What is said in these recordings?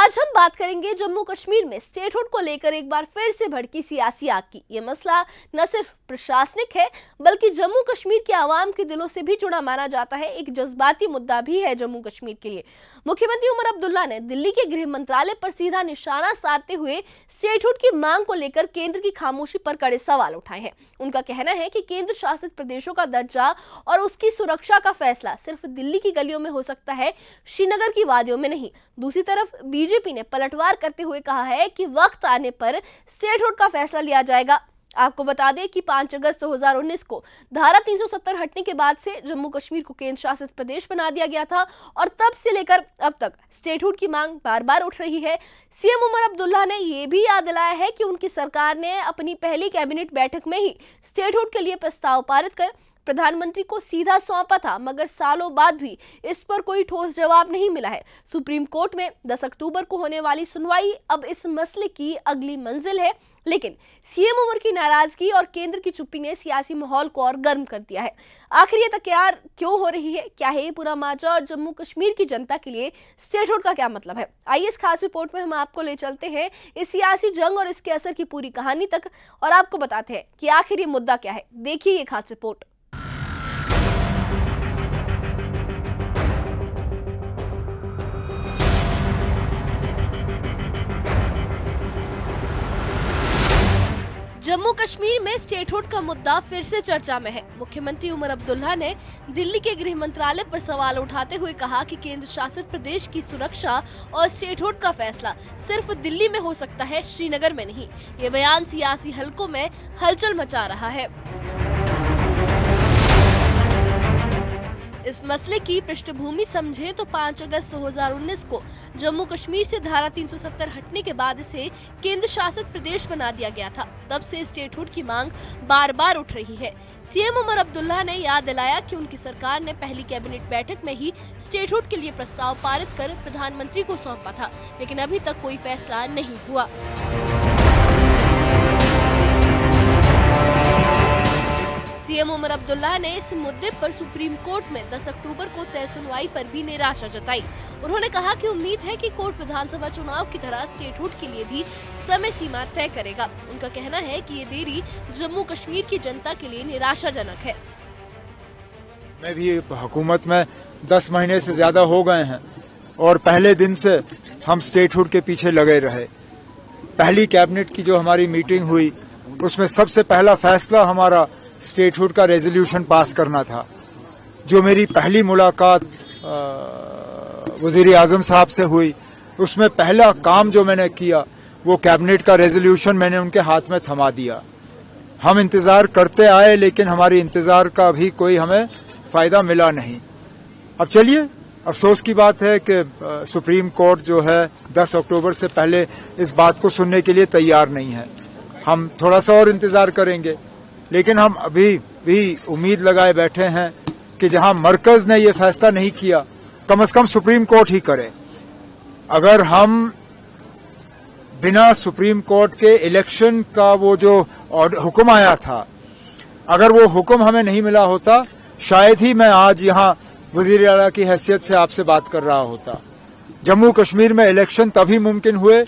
आज हम बात करेंगे जम्मू कश्मीर में स्टेटहुड को लेकर एक बार फिर से भड़की सियासी आग की। ये मसला न सिर्फ प्रशासनिक है बल्कि जम्मू कश्मीर के आवाम के दिलों से भी जुड़ा माना जाता है। एक जज्बाती मुद्दा भी है जम्मू कश्मीर के लिए। मुख्यमंत्री उमर अब्दुल्ला ने दिल्ली के गृह मंत्रालय पर सीधा निशाना साधते हुए स्टेटहुड की मांग को लेकर केंद्र की खामोशी पर कड़े सवाल उठाए हैं। उनका कहना है कि केंद्र शासित प्रदेशों का दर्जा और उसकी सुरक्षा का फैसला सिर्फ दिल्ली की गलियों में हो सकता है, श्रीनगर की वादियों में नहीं। दूसरी तरफ बीजेपी ने पलटवार करते हुए कहा है कि वक्त आने पर स्टेटहुड का फैसला लिया जाएगा। आपको बता दें कि 5 अगस्त 2019 को धारा 370 हटने के बाद से जम्मू कश्मीर को केंद्र शासित प्रदेश बना दिया गया था और तब से लेकर अब तक स्टेटहुड की मांग बार बार उठ रही है। सीएम उमर अब्दुल्ला ने यह भी याद दिलाया है कि उनकी सरकार ने अपनी पहली कैबिनेट बैठक में ही स्टेटहुड के लिए प्रस्ताव पारित कर प्रधानमंत्री को सीधा सौंपा था, मगर सालों बाद भी इस पर कोई ठोस जवाब नहीं मिला है। सुप्रीम कोर्ट में 10 अक्टूबर को होने वाली सुनवाई अब इस मसले की अगली मंजिल है, लेकिन सीएम उमर की नाराजगी और केंद्र की चुप्पी ने सियासी माहौल को और गर्म कर दिया है। आखिर ये तकरार क्यों हो रही है, क्या है ये पूरा माजरा और जम्मू कश्मीर की जनता के लिए स्टेटहुड का क्या मतलब है? आइए इस खास रिपोर्ट में हम आपको ले चलते हैं इस सियासी जंग और इसके असर की पूरी कहानी तक और आपको बताते हैं कि आखिर ये मुद्दा क्या है। देखिए ये खास रिपोर्ट। जम्मू कश्मीर में स्टेटहुड का मुद्दा फिर से चर्चा में है। मुख्यमंत्री उमर अब्दुल्ला ने दिल्ली के गृह मंत्रालय पर सवाल उठाते हुए कहा कि केंद्र शासित प्रदेश की सुरक्षा और स्टेटहुड का फैसला सिर्फ दिल्ली में हो सकता है, श्रीनगर में नहीं। ये बयान सियासी हलकों में हलचल मचा रहा है। इस मसले की पृष्ठभूमि समझें तो 5 अगस्त 2019 को जम्मू कश्मीर से धारा 370 हटने के बाद इसे केंद्र शासित प्रदेश बना दिया गया था। तब से स्टेटहुड की मांग बार बार उठ रही है। सीएम उमर अब्दुल्ला ने याद दिलाया कि उनकी सरकार ने पहली कैबिनेट बैठक में ही स्टेटहुड के लिए प्रस्ताव पारित कर प्रधानमंत्री को सौंपा था, लेकिन अभी तक कोई फैसला नहीं हुआ। सीएम उमर अब्दुल्ला ने इस मुद्दे पर सुप्रीम कोर्ट में 10 अक्टूबर को तय सुनवाई पर भी निराशा जताई। उन्होंने कहा कि उम्मीद है कि कोर्ट विधानसभा चुनाव की तरह स्टेटहुड के लिए भी समय सीमा तय करेगा। उनका कहना है कि ये देरी जम्मू कश्मीर की जनता के लिए निराशाजनक है। मैं भी हुकूमत में 10 महीने से ज्यादा हो गए हैं और पहले दिन से हम स्टेटहुड के पीछे लगे रहे। पहली कैबिनेट की जो हमारी मीटिंग हुई उसमें सबसे पहला फैसला हमारा स्टेटहुड का रेजोल्यूशन पास करना था। जो मेरी पहली मुलाकात वजीर आजम साहब से हुई उसमें पहला काम जो मैंने किया वो कैबिनेट का रेजोल्यूशन मैंने उनके हाथ में थमा दिया। हम इंतजार करते आए लेकिन हमारी इंतजार का भी कोई हमें फायदा मिला नहीं। अब चलिए, अफसोस की बात है कि सुप्रीम कोर्ट जो है 10 अक्टूबर से पहले इस बात को सुनने के लिए तैयार नहीं है। हम थोड़ा सा और इंतजार करेंगे, लेकिन हम अभी भी उम्मीद लगाए बैठे हैं कि जहां मरकज ने ये फैसला नहीं किया, कम से कम सुप्रीम कोर्ट ही करे। अगर हम बिना सुप्रीम कोर्ट के इलेक्शन का वो जो हुक्म आया था, अगर वो हुक्म हमें नहीं मिला होता, शायद ही मैं आज यहां वजीर आला की हैसियत से आपसे बात कर रहा होता। जम्मू कश्मीर में इलेक्शन तभी मुमकिन हुए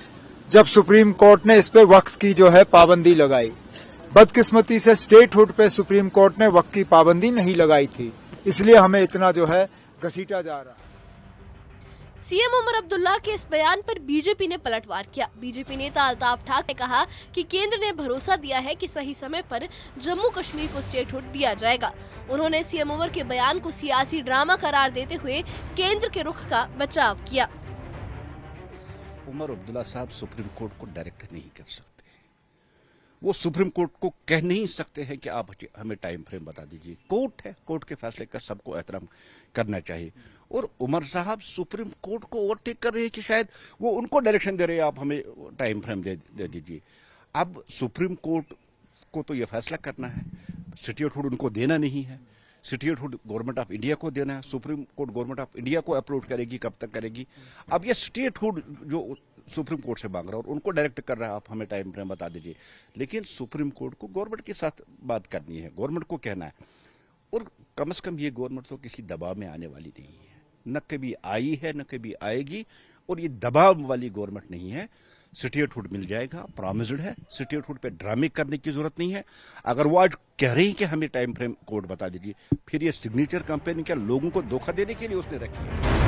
जब सुप्रीम कोर्ट ने इस पे वक्त की जो है पाबंदी लगाई। बदकिस्मती से स्टेटहुड पे सुप्रीम कोर्ट ने वक्त की पाबंदी नहीं लगाई थी, इसलिए हमें इतना जो है घसीटा जा रहा है। सीएम उमर अब्दुल्ला के इस बयान पर बीजेपी ने पलटवार किया। बीजेपी नेता अल्ताफ ठाकरे ने कहा कि केंद्र ने भरोसा दिया है कि सही समय पर जम्मू कश्मीर को स्टेटहुड दिया जाएगा। उन्होंने सीएम उमर के बयान को सियासी ड्रामा करार देते हुए केंद्र के रुख का बचाव किया। उमर अब्दुल्ला साहब सुप्रीम कोर्ट को डायरेक्ट नहीं कर सकते। वो सुप्रीम कोर्ट को कह नहीं सकते हैं कि आप हमें टाइम फ्रेम बता दीजिए। कोर्ट है, कोर्ट के फैसले का सबको एहतराम करना चाहिए। और उमर साहब सुप्रीम कोर्ट को ओवरटेक कर रहे हैं कि शायद वो उनको डायरेक्शन दे रहे हैं, आप हमें टाइम फ्रेम दे दीजिए। अब सुप्रीम कोर्ट को तो ये फैसला करना है, स्टेटहुड उनको देना नहीं है। स्टेटहुड गवर्नमेंट ऑफ इंडिया को देना है। Supreme court government of India को अप्रोच करेगी, कब तक करेगी? अब ये स्टेटहुड जो सुप्रीम कोर्ट से मांग रहा है और उनको डायरेक्ट कर रहा है, आप हमें टाइम फ्रेम बता दीजिए। लेकिन सुप्रीम कोर्ट को गवर्नमेंट के साथ बात करनी है, गवर्नमेंट को कहना है। और कम से कम ये गवर्नमेंट तो किसी दबाव में आने वाली नहीं है, न कभी आई है न कभी आएगी। और ये दबाव वाली गवर्नमेंट नहीं है। स्टेटहुड मिल जाएगा, प्रॉमिस्ड है। स्टेटहुड पे ड्रामे करने की जरूरत नहीं है। अगर वो आज कह रही है कि हमें टाइम फ्रेम कोड बता दीजिए, फिर ये सिग्नेचर कैंपेन क्या लोगों को धोखा देने के लिए उसने रखी है?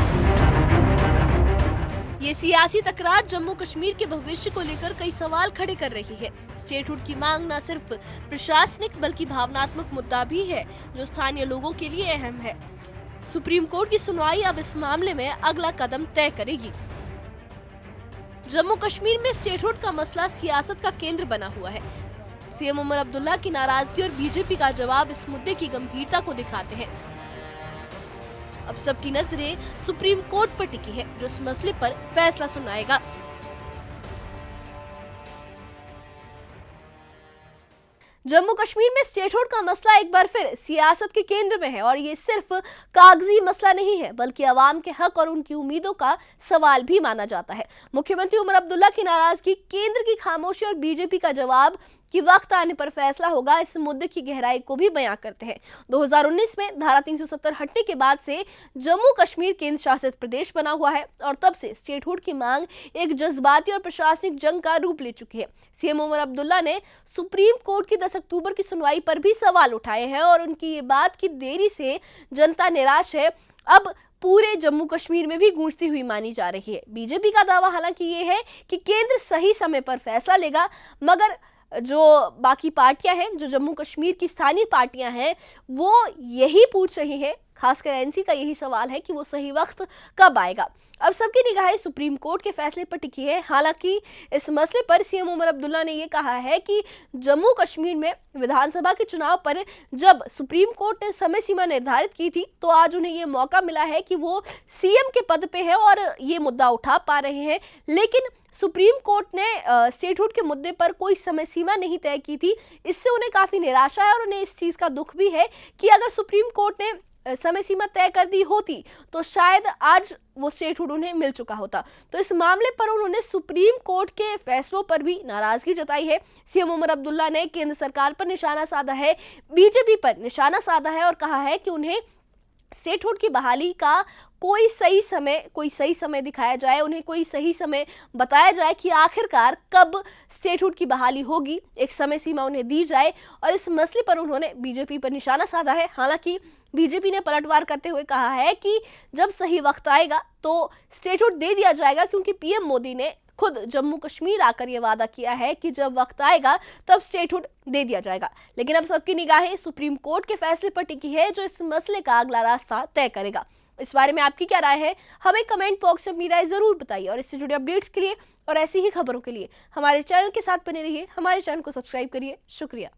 ये सियासी तकरार जम्मू कश्मीर के भविष्य को लेकर कई सवाल खड़े कर रही है। स्टेटहुड की मांग न सिर्फ प्रशासनिक बल्कि भावनात्मक मुद्दा भी है, जो स्थानीय लोगों के लिए अहम है। सुप्रीम कोर्ट की सुनवाई अब इस मामले में अगला कदम तय करेगी। जम्मू कश्मीर में स्टेटहुड का मसला सियासत का केंद्र बना हुआ है। सीएम उमर अब्दुल्ला की नाराजगी और बीजेपी का जवाब इस मुद्दे की गंभीरता को दिखाते हैं। अब सबकी नजरें सुप्रीम कोर्ट पर टिकी है, जो इस मसले पर फैसला सुनाएगा। जम्मू कश्मीर में स्टेटहुड का मसला एक बार फिर सियासत के केंद्र में है और ये सिर्फ कागजी मसला नहीं है, बल्कि अवाम के हक और उनकी उम्मीदों का सवाल भी माना जाता है। मुख्यमंत्री उमर अब्दुल्ला की नाराजगी, केंद्र की खामोशी और बीजेपी का जवाब कि वक्त आने पर फैसला होगा, इस मुद्दे की गहराई को भी बयां करते हैं। 2019 में धारा 370 हटने के बाद से जम्मू कश्मीर केंद्र शासित प्रदेश बना हुआ है और तब से स्टेटहुड की मांग एक जज्बाती और प्रशासनिक जंग का रूप ले चुकी है। सीएम उमर अब्दुल्ला ने सुप्रीम कोर्ट की 10 अक्टूबर की सुनवाई पर भी सवाल उठाए हैं और उनकी ये बात की देरी से जनता निराश है, अब पूरे जम्मू कश्मीर में भी गूंजती हुई मानी जा रही है। बीजेपी का दावा हालांकि ये है कि केंद्र सही समय पर फैसला लेगा, मगर जो बाकी पार्टियां हैं, जो जम्मू कश्मीर की स्थानीय पार्टियां हैं, वो यही पूछ रही हैं, खासकर एनसी का यही सवाल है कि वो सही वक्त कब आएगा। अब सबकी निगाहें सुप्रीम कोर्ट के फैसले पर टिकी है। हालांकि इस मसले पर सीएम उमर अब्दुल्ला ने ये कहा है कि जम्मू कश्मीर में विधानसभा के चुनाव पर जब सुप्रीम कोर्ट ने समय सीमा निर्धारित की थी, तो आज उन्हें ये मौका मिला है कि वो सीएम के पद पे है और ये मुद्दा उठा पा रहे हैं। लेकिन सुप्रीम कोर्ट ने स्टेटहुड के मुद्दे पर कोई समय सीमा नहीं तय की थी, इससे उन्हें काफी निराशा है और उन्हें इस चीज का दुख भी है कि अगर सुप्रीम कोर्ट ने समय सीमा तय कर दी होती तो शायद आज वो स्टेटहुड उन्हें मिल चुका होता। तो इस मामले पर उन्होंने सुप्रीम कोर्ट के फैसलों पर भी नाराजगी जताई है। सीएम उमर अब्दुल्ला ने केंद्र सरकार पर निशाना साधा है, बीजेपी पर निशाना साधा है और कहा है कि उन्हें स्टेटहुड की बहाली का कोई सही समय दिखाया जाए, उन्हें कोई सही समय बताया जाए कि आखिरकार कब स्टेटहुड की बहाली होगी, एक समय सीमा उन्हें दी जाए। और इस मसले पर उन्होंने बीजेपी पर निशाना साधा है। हालांकि बीजेपी ने पलटवार करते हुए कहा है कि जब सही वक्त आएगा तो स्टेटहुड दे दिया जाएगा, क्योंकि पीएम मोदी ने खुद जम्मू कश्मीर आकर यह वादा किया है कि जब वक्त आएगा तब स्टेटहुड दे दिया जाएगा। लेकिन अब सबकी निगाहें सुप्रीम कोर्ट के फैसले पर टिकी है, जो इस मसले का अगला रास्ता तय करेगा। इस बारे में आपकी क्या राय है, हमें कमेंट बॉक्स में अपनी राय जरूर बताइए और इससे जुड़े अपडेट्स के लिए और ऐसी ही खबरों के लिए हमारे चैनल के साथ बने रहिए। हमारे चैनल को सब्सक्राइब करिए। शुक्रिया।